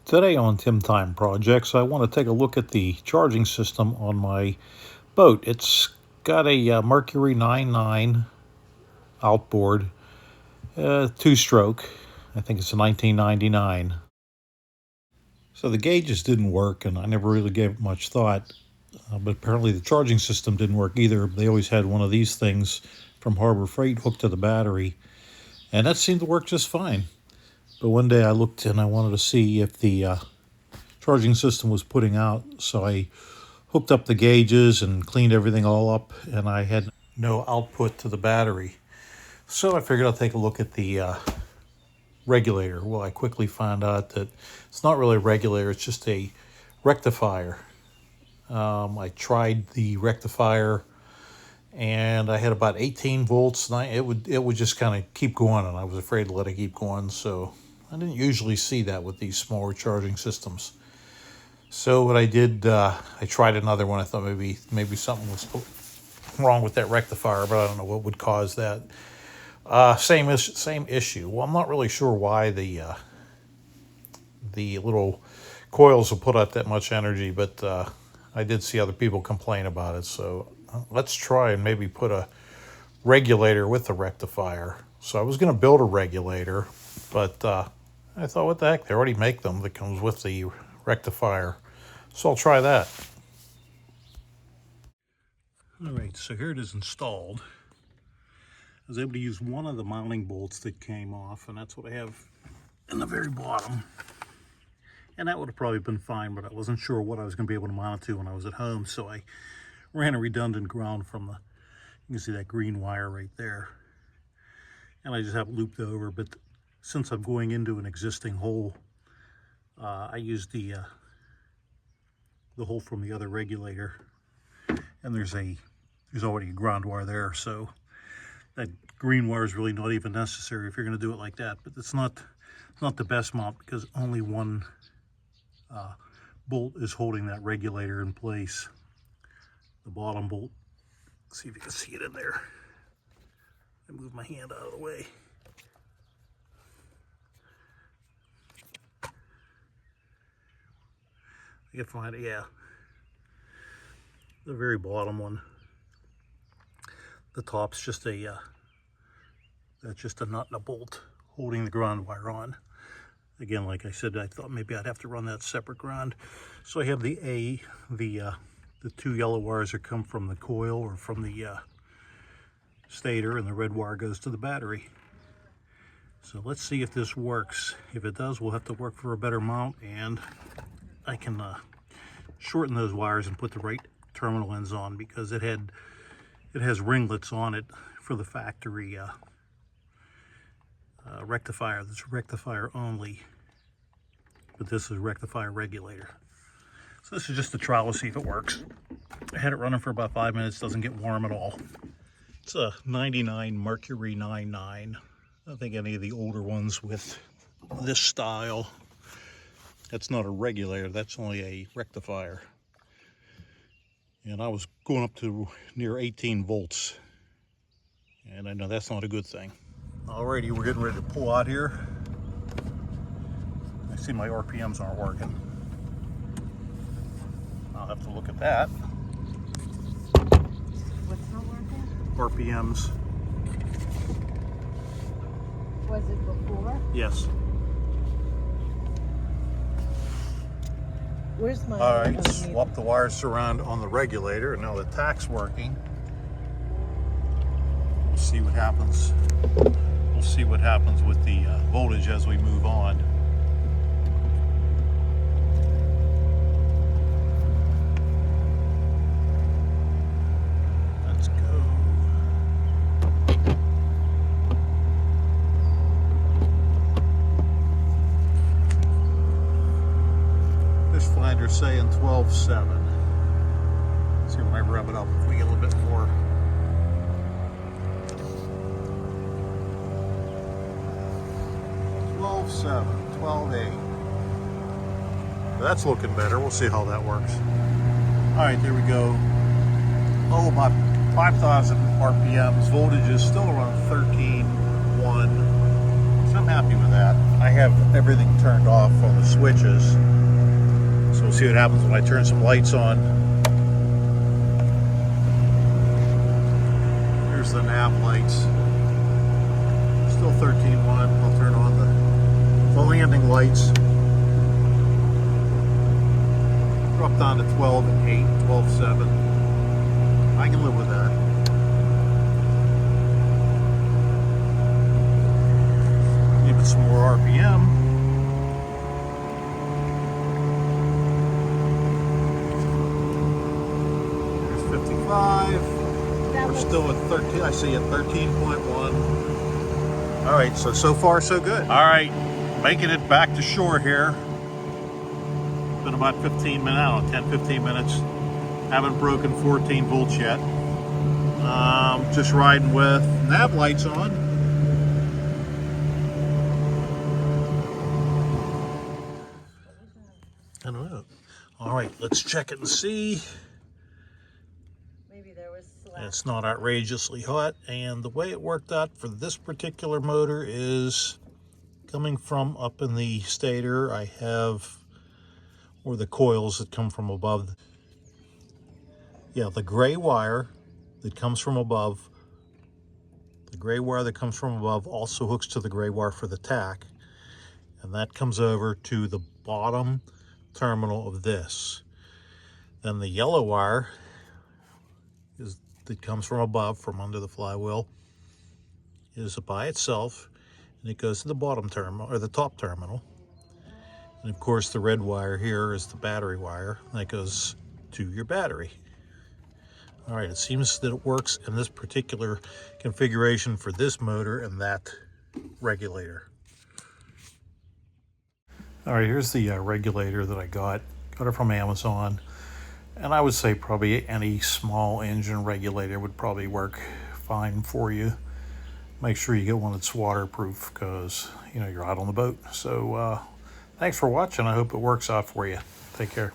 Today on Tim Time Projects, I want to take a look at the charging system on my boat. It's got a Mercury 99 outboard, two-stroke. I think it's a 1999. So the gauges didn't work, and I never really gave it much thought. But apparently the charging system didn't work either. They always had one of these things from Harbor Freight hooked to the battery, and that seemed to work just fine. But one day I looked and I wanted to see if the charging system was putting out, so I hooked up the gauges and cleaned everything all up, and I had no output to the battery. So I figured I'll take a look at the regulator. Well, I quickly found out that it's not really a regulator, it's just a rectifier. I tried the rectifier and I had about 18 volts, and it would just kind of keep going, and I was afraid to let it keep going, so I didn't usually see that with these smaller charging systems. So what I did, I tried another one. I thought maybe something was wrong with that rectifier, but I don't know what would cause that. Same issue. Well, I'm not really sure why the little coils will put out that much energy, but I did see other people complain about it. So let's try and maybe put a regulator with the rectifier. So I was going to build a regulator, but I thought, what the heck? They already make them that comes with the rectifier. So I'll try that. All right, so here it is installed. I was able to use one of the mounting bolts that came off, and that's what I have in the very bottom. And that would have probably been fine, but I wasn't sure what I was going to be able to mount it to when I was at home, so I ran a redundant ground from the, you can see that green wire right there. And I just have it looped over, but since I'm going into an existing hole, I used the hole from the other regulator, and there's already a ground wire there, so that green wire is really not even necessary if you're going to do it like that. But it's not the best mount because only one bolt is holding that regulator in place. The bottom bolt, let's see if you can see it in there. I move my hand out of the way. You can find it, yeah. The very bottom one. The top's just that's just a nut and a bolt holding the ground wire on. Again, like I said, I thought maybe I'd have to run that separate ground. So I have the two yellow wires that come from the coil or from the stator, and the red wire goes to the battery. So let's see if this works. If it does, we'll have to work for a better mount, and I can shorten those wires and put the right terminal ends on, because it has ringlets on it for the factory rectifier. That's rectifier only, but this is rectifier regulator. So this is just a trial to see if it works. I had it running for about 5 minutes, doesn't get warm at all. It's a 99 Mercury 99. I don't think any of the older ones with this style. That's not a regulator, that's only a rectifier. And I was going up to near 18 volts. And I know that's not a good thing. Alrighty, we're getting ready to pull out here. I see my RPMs aren't working. I'll have to look at that. What's not working? RPMs. Was it before? Yes. Where's my... Alright, swap the wires around on the regulator, and now the tach's working. We'll see what happens. We'll see what happens with the voltage as we move on. Let's go. Fish finder's saying 12.7. See when I rev it up if we get a little bit more. Seven, 12.8. That's looking better. We'll see how that works. All right, there we go. Oh, about 5,000 RPMs. Voltage is still around 13.1. happy with that. I have everything turned off on the switches. So we'll see what happens when I turn some lights on. Here's the nav lights. Still 13.1. I'll turn on the landing lights. Drop down to 12 and 8, 12.7. I can live with that. Give it some more RPM. There's 55. We're still at 13. I see at 13.1. All right, so far so good. All right, making it back to shore here. Been about 15 minutes, I don't know, 10, 15 minutes. Haven't broken 14 volts yet. Just riding with nav lights on. I don't know. All right, let's check it and see. Maybe there was slack. It's not outrageously hot, and the way it worked out for this particular motor is coming from up in the stator. I have, or the coils that come from above. Yeah, the gray wire that comes from above. The gray wire that comes from above also hooks to the gray wire for the tack, and that comes over to the bottom terminal of this. Then the yellow wire that comes from above, from under the flywheel, is by itself, and it goes to the bottom terminal, or the top terminal. And of course the red wire here is the battery wire, and that goes to your battery. All right, it seems that it works in this particular configuration for this motor and that regulator. All right, here's the regulator that I got it from Amazon. And I would say probably any small engine regulator would probably work fine for you. Make sure you get one that's waterproof, because you're out on the boat. So thanks for watching. I hope it works out for you. Take care.